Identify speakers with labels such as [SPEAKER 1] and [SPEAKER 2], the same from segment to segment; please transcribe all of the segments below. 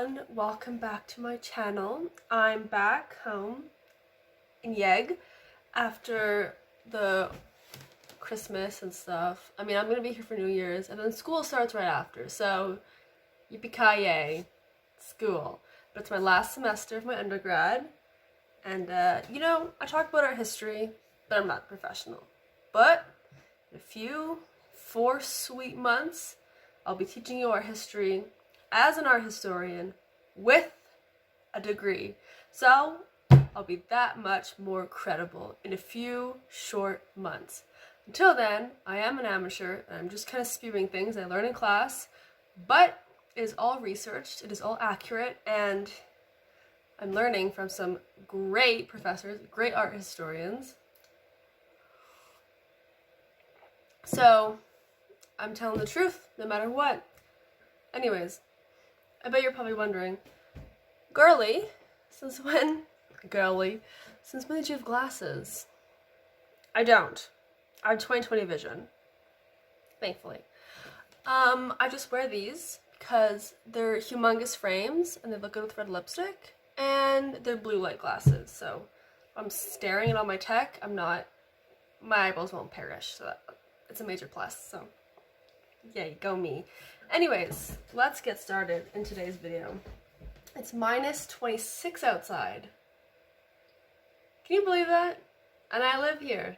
[SPEAKER 1] everyone, welcome back to my channel. I'm back home in Yeg after the Christmas and stuff. I mean, I'm gonna be here for New Year's and then school starts right after, so yippee-ki-yay, school. But it's my last semester of my undergrad and you know, I talk about art history, but I'm not a professional. But in a few 4 sweet months, I'll be teaching you art history as an art historian with a degree. So I'll be that much more credible in a few short months. Until then, I am an amateur and I'm just kind of spewing things I learn in class, but it is all researched, it is all accurate, and I'm learning from some great professors, great art historians. So I'm telling the truth no matter what. Anyways, I bet you're probably wondering, girlie, since when did you have glasses? I don't. I have 20/20 vision, thankfully. I just wear these because they're humongous frames and they look good with red lipstick, and they're blue light glasses, so if I'm staring at all my tech, my eyeballs won't perish, so it's a major plus, so yay, go me. Anyways, let's get started in today's video. It's minus 26 outside. Can you believe that? And I live here.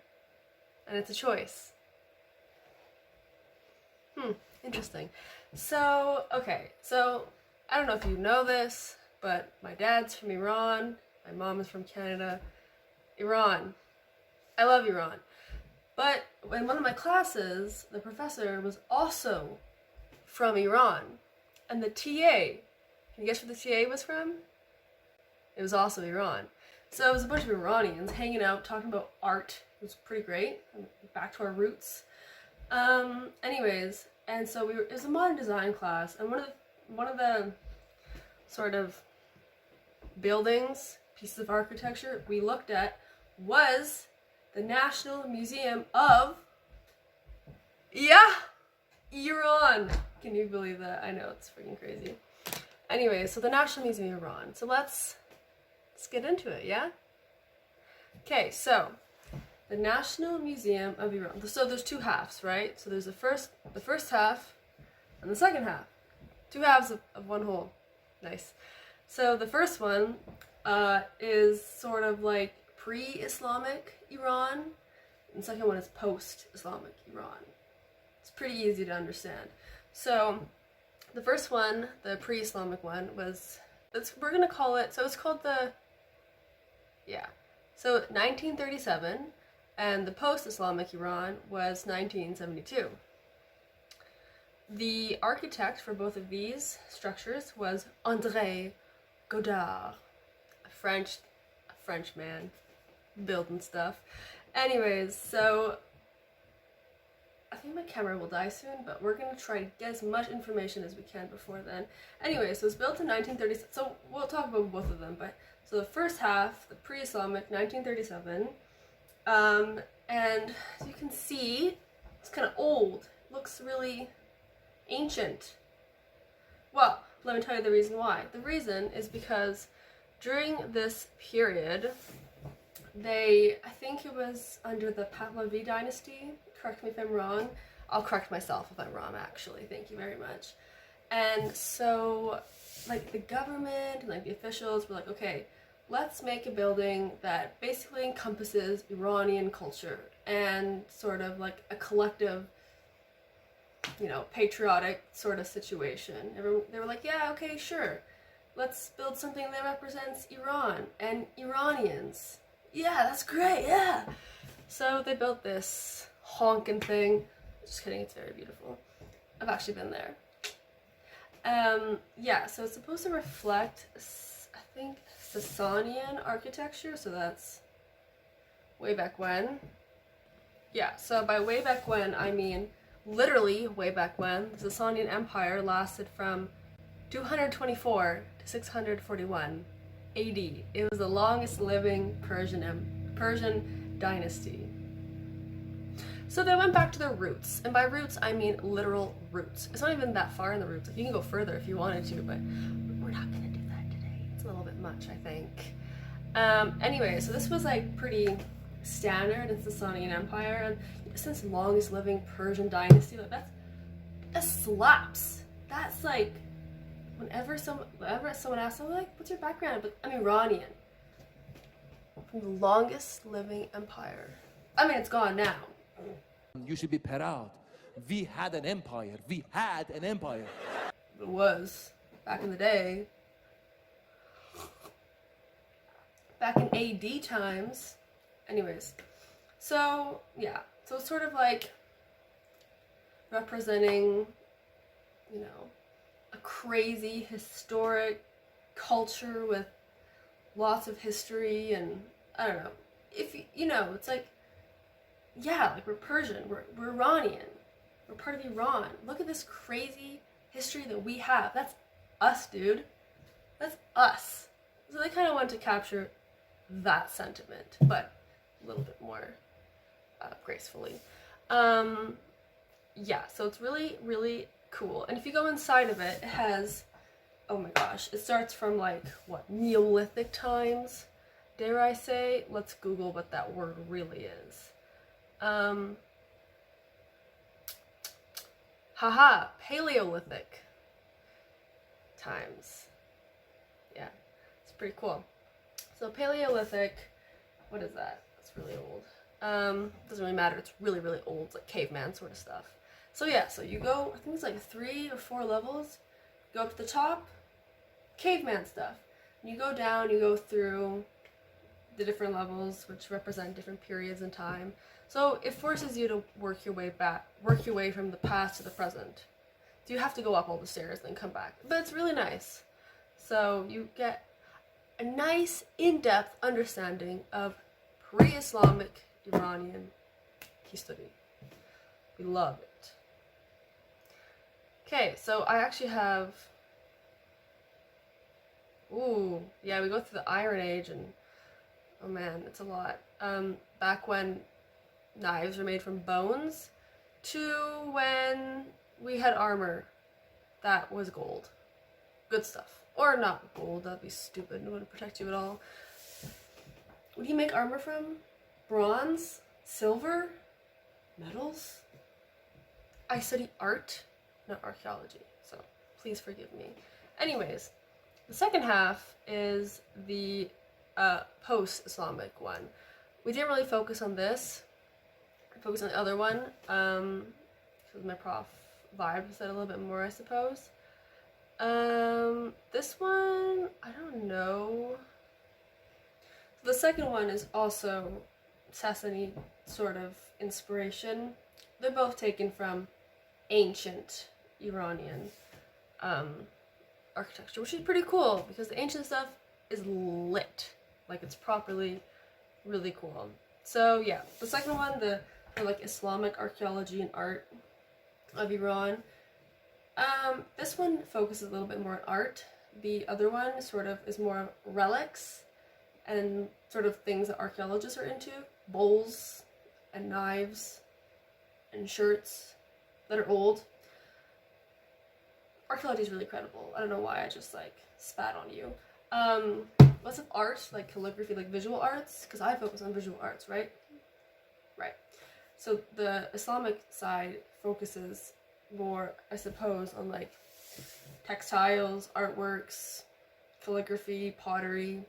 [SPEAKER 1] And it's a choice. Interesting. So, okay, so I don't know if you know this, but my dad's from Iran, my mom is from Canada. Iran. I love Iran. But in one of my classes, the professor was also from Iran. And the TA, can you guess where the TA was from? It was also Iran. So it was a bunch of Iranians hanging out, talking about art. It was pretty great. Back to our roots. Anyways, and so it was a modern design class, and one of the sort of buildings, pieces of architecture we looked at was the National Museum of Iran. Can you believe that? I know, it's freaking crazy. Anyway, so the National Museum of Iran. So let's get into it, yeah? Okay, so the National Museum of Iran. So there's two halves, right? So there's the first half and the second half. Two halves of one whole. Nice. So the first one is sort of like pre-Islamic Iran, and the second one is post-Islamic Iran. It's pretty easy to understand. So the first one, the pre-Islamic one, we're gonna call it, so it's called so 1937, and the post-Islamic Iran was 1972. The architect for both of these structures was André Godard, a French man building stuff. Anyways, so I think my camera will die soon, but we're gonna try to get as much information as we can before then. Anyway, so it's built in 1937, so we'll talk about both of them, but so the first half, the pre-Islamic, 1937, and as you can see, it's kind of old, looks really ancient. Well, let me tell you the reason why. The reason is because during this period, I think it was under the Pahlavi dynasty, correct me if I'm wrong. I'll correct myself if I'm wrong, actually. Thank you very much. And so, like, the government and, like, the officials were like, okay, let's make a building that basically encompasses Iranian culture and sort of like a collective, you know, patriotic sort of situation. They were like, yeah, okay, sure. Let's build something that represents Iran and Iranians. Yeah, that's great, yeah! So they built this honkin' thing. Just kidding, it's very beautiful. I've actually been there. Yeah, so it's supposed to reflect, I think, Sasanian architecture, so that's way back when. Yeah, so by way back when, I mean literally way back when. The Sasanian Empire lasted from 224 to 641 AD. It was the longest living Persian dynasty. So they went back to their roots, and by roots I mean literal roots. It's not even that far in the roots. You can go further if you wanted to, but we're not gonna do that today. It's a little bit much, I think. Anyway, so this was like pretty standard in the Sasanian Empire, and since longest living Persian dynasty, like that slaps. That's like whenever someone asks, I'm like, what's your background? But I'm Iranian. From the longest living empire. I mean, it's gone now.
[SPEAKER 2] You should be proud. We had an empire. We had an empire.
[SPEAKER 1] It was back in the day. Back in AD times. Anyways, so yeah, so it's sort of like representing, you know, a crazy historic culture with lots of history, and I don't know, if you know, it's like, yeah, like we're Persian, we're Iranian, we're part of Iran. Look at this crazy history that we have. That's us, dude. That's us. So they kind of want to capture that sentiment, but a little bit more gracefully. Yeah, so it's really, really cool. And if you go inside of it, it has, oh my gosh, it starts from like, what, Neolithic times, dare I say? Let's Google what that word really is. Haha, Paleolithic times. Yeah, it's pretty cool. So Paleolithic, what is that? It's really old. Doesn't really matter, it's really, really old. It's like caveman sort of stuff. So yeah, so you go, I think it's like 3 or 4 levels. Go up to the top, caveman stuff. And you go down, you go through the different levels, which represent different periods in time. So it forces you to work your way from the past to the present. So you have to go up all the stairs and then come back. But it's really nice. So you get a nice, in-depth understanding of pre-Islamic Iranian history. We love it. Okay, so I actually have... Ooh, yeah, we go through the Iron Age, and oh man, it's a lot. Back when knives were made from bones to when we had armor that was gold. Good stuff. Or not gold, that'd be stupid. It wouldn't protect you at all. What do you make armor from? Bronze? Silver? Metals? I study art, not archaeology, so please forgive me. Anyways, the second half is the post-Islamic one. We didn't really focus on this. I focused on the other one, because my prof vibed that a little bit more, I suppose. This one, I don't know. The second one is also Sassanid sort of inspiration. They're both taken from ancient Iranian architecture, which is pretty cool because the ancient stuff is lit. Like, it's properly really cool. So yeah, the second one, the like Islamic archaeology and art of Iran. This one focuses a little bit more on art. The other one sort of is more relics and sort of things that archaeologists are into. Bowls and knives and shirts that are old. Archaeology is really credible. I don't know why I just like spat on you. Lots of art, like calligraphy, like visual arts, because I focus on visual arts, right? Right. So the Islamic side focuses more, I suppose, on like textiles, artworks, calligraphy, pottery,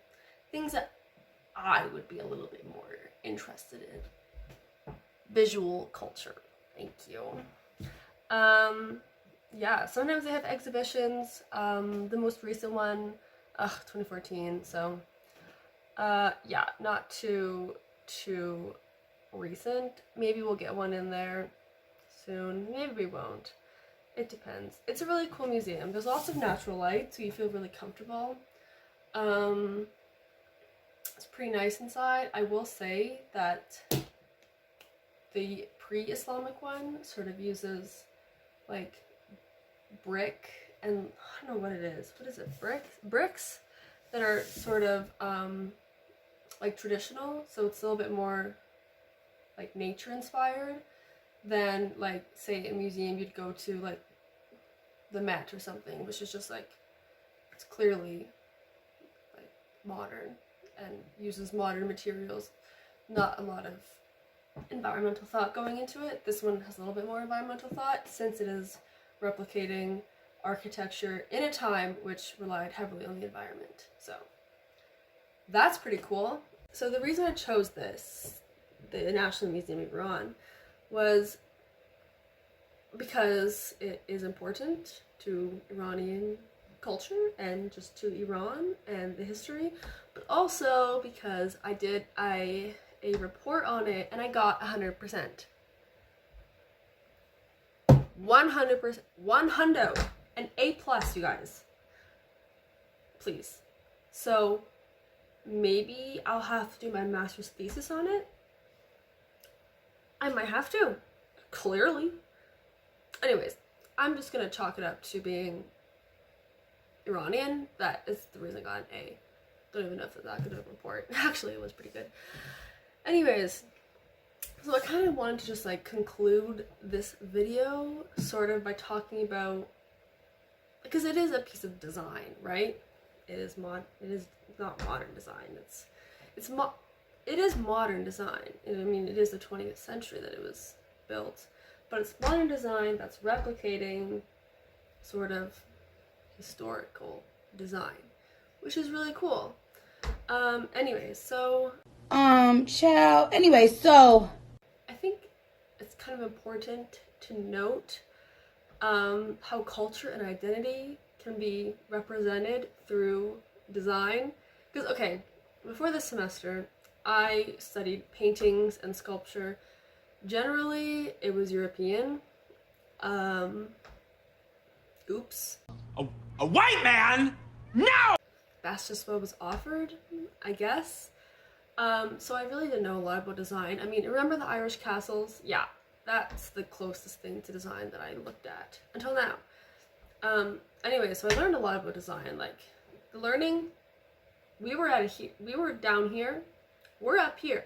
[SPEAKER 1] things that I would be a little bit more interested in. Visual culture. Thank you. Yeah, sometimes they have exhibitions. The most recent one, 2014, so yeah, not too recent. Maybe we'll get one in there soon. Maybe we won't. It depends. It's a really cool museum. There's lots of natural light, so you feel really comfortable. It's pretty nice inside. I will say that the pre-Islamic one sort of uses like brick and I don't know what it is. What is it? Bricks that are sort of like traditional, so it's a little bit more like nature inspired than like say a museum you'd go to like the Met or something, which is just like It's clearly like modern and uses modern materials, not a lot of environmental thought going into it. This one has a little bit more environmental thought since it is replicating architecture in a time which relied heavily on the environment. So that's pretty cool. So the reason I chose this, the National Museum of Iran, was because it is important to Iranian culture and just to Iran and the history, but also because I did a report on it and I got 100%. 100%. 100. An A+, you guys. Please. So maybe I'll have to do my master's thesis on it. I might have to. Clearly. Anyways, I'm just gonna chalk it up to being Iranian. That is the reason I got an A. Don't even know if it's that good of a report. Actually, it was pretty good. Anyways, so I kind of wanted to just like conclude this video sort of by talking about, because it is a piece of design, right? It is not modern design. It is modern design. I mean, it is the 20th century that it was built, but it's modern design that's replicating sort of historical design, which is really cool. Anyways, so
[SPEAKER 3] child. Anyway, so
[SPEAKER 1] I think it's kind of important to note how culture and identity can be represented through design. Because, okay, before this semester, I studied paintings and sculpture. Generally, it was European. Oops.
[SPEAKER 4] A white man? No!
[SPEAKER 1] That's just what was offered, I guess. So I really didn't know a lot about design. I mean, remember the Irish castles? Yeah, that's the closest thing to design that I looked at until now. Anyway, so I learned a lot about design. Like, the learning, we were down here, we're up here.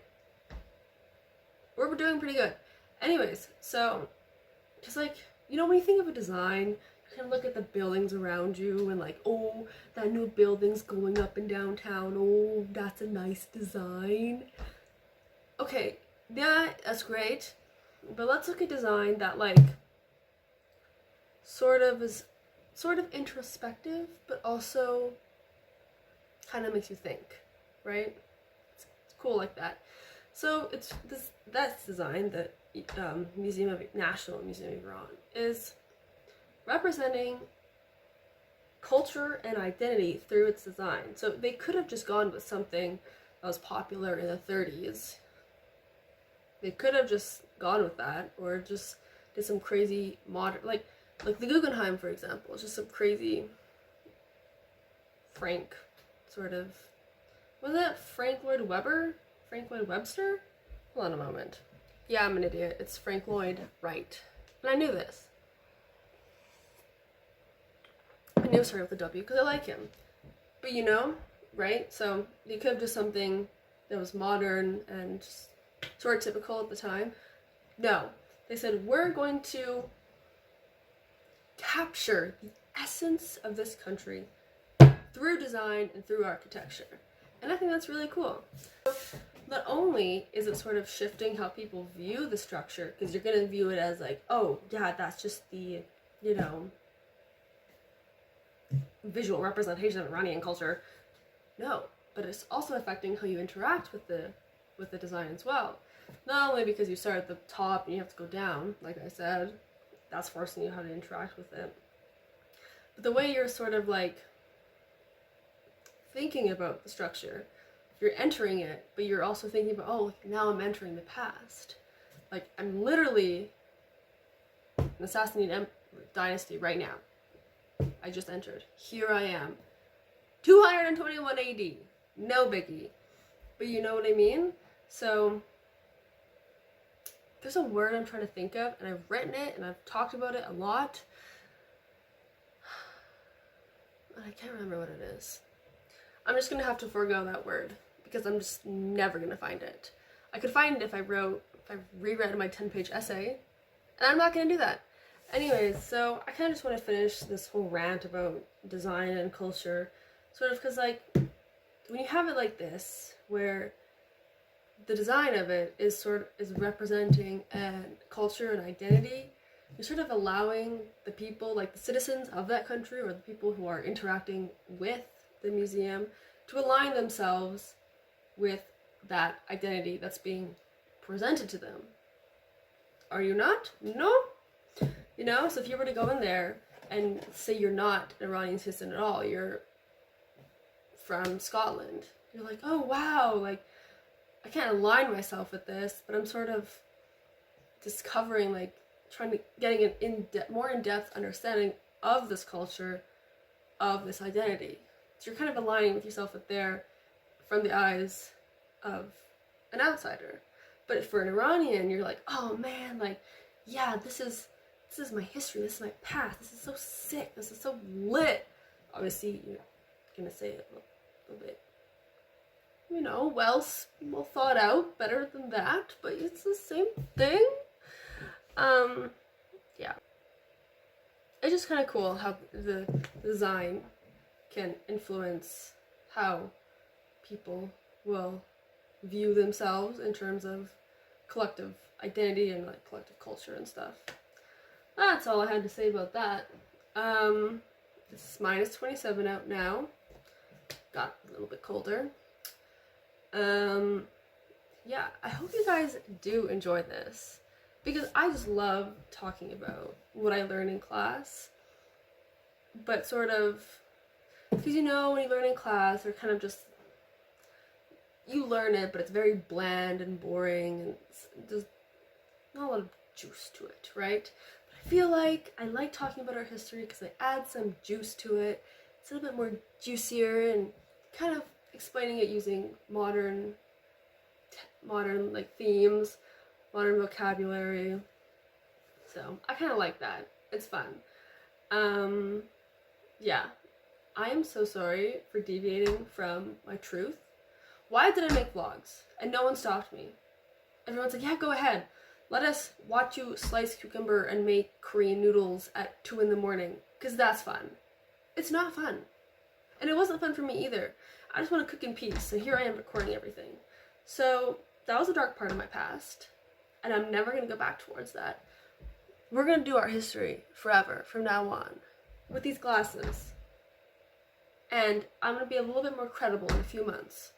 [SPEAKER 1] We're doing pretty good. Anyways, so, just like, you know, when you think of a design, you can look at the buildings around you and like, oh, that new building's going up in downtown, oh, that's a nice design. Okay, yeah, that's great, but let's look at design that like sort of introspective, but also kind of makes you think, right? It's cool like that. So that's design, the National Museum of Iran is representing culture and identity through its design. So they could have just gone with something that was popular in the 30s. They could have just gone with that, or just did some crazy modern, like the Guggenheim, for example. It's just some crazy Frank sort of, was it Frank Lloyd Webber? Frank Lloyd Webster? Hold on a moment. Yeah, I'm an idiot. It's Frank Lloyd Wright. And I knew this. I knew it started with a W because I like him. But you know, right? So you could have done something that was modern and just sort of typical at the time. No. They said, we're going to capture the essence of this country through design and through architecture. And I think that's really cool. Not only is it sort of shifting how people view the structure, because you're going to view it as like, oh, yeah, that's just the, you know, visual representation of Iranian culture. No, but it's also affecting how you interact with the design as well. Not only because you start at the top and you have to go down, like I said, that's forcing you how to interact with it, but the way you're sort of like thinking about the structure, you're entering it, but you're also thinking about, oh, now I'm entering the past. Like, I'm literally an Sassanid dynasty right now. I just entered. Here I am. 221 AD. No biggie. But you know what I mean? So, there's a word I'm trying to think of, and I've written it, and I've talked about it a lot. But I can't remember what it is. I'm just gonna have to forego that word, because I'm just never gonna find it. I could find it if I reread my 10-page essay, and I'm not gonna do that. Anyways, so I kind of just want to finish this whole rant about design and culture, sort of because, like, when you have it like this, where the design of it is representing a culture and identity, you're sort of allowing the people, like the citizens of that country or the people who are interacting with the museum, to align themselves with that identity that's being presented to them. Are you not? No? You know, so if you were to go in there and say you're not an Iranian citizen at all, you're from Scotland, you're like, oh wow, like, I can't align myself with this, but I'm sort of discovering, like, getting an more in-depth understanding of this culture, of this identity. So you're kind of aligning with yourself with there from the eyes of an outsider. But for an Iranian, you're like, oh man, like, yeah, this is my history, this is my past, this is so sick, this is so lit. Obviously, you're gonna say it a little bit, you know, well thought out, better than that, but it's the same thing. Yeah. It's just kind of cool how the design can influence how people will view themselves in terms of collective identity and, like, collective culture and stuff. That's all I had to say about that. It's -27 out now. Got a little bit colder. Yeah, I hope you guys do enjoy this, because I just love talking about what I learned in class, but sort of, because, you know, when you learn in class, they're kind of just, you learn it, but it's very bland and boring, and there's not a lot of juice to it, right? But I feel like I like talking about our history because I add some juice to it. It's a little bit more juicier and kind of explaining it using modern like themes, modern vocabulary. So I kind of like that. It's fun. Yeah, I am so sorry for deviating from my truth. Why did I make vlogs and no one stopped me? Everyone's like, yeah, go ahead. Let us watch you slice cucumber and make Korean noodles at 2 in the morning, because that's fun. It's not fun. And it wasn't fun for me either. I just want to cook in peace, and here I am recording everything. So that was a dark part of my past, and I'm never going to go back towards that. We're going to do our history forever from now on with these glasses. And I'm going to be a little bit more credible in a few months.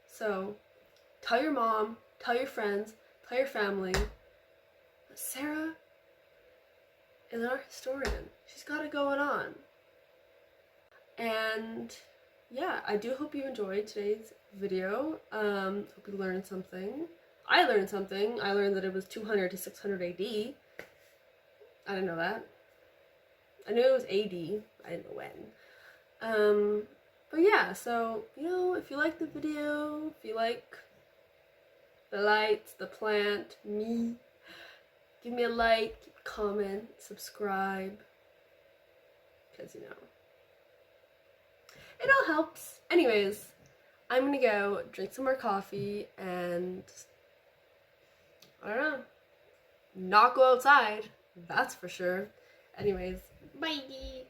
[SPEAKER 1] So tell your mom, tell your friends, tell your family that Sarah is our historian. She's got it going on. And yeah, I do hope you enjoyed today's video. Hope you learned something. I learned something. I learned that it was 200 to 600 AD. I didn't know that. I knew it was AD. I didn't know when. But yeah, so, you know, if you like the video, if you like the lights, the plant, me, give me a like, comment, subscribe, because, you know, it all helps. Anyways, I'm gonna go drink some more coffee and, I don't know, not go outside, that's for sure. Anyways, bye!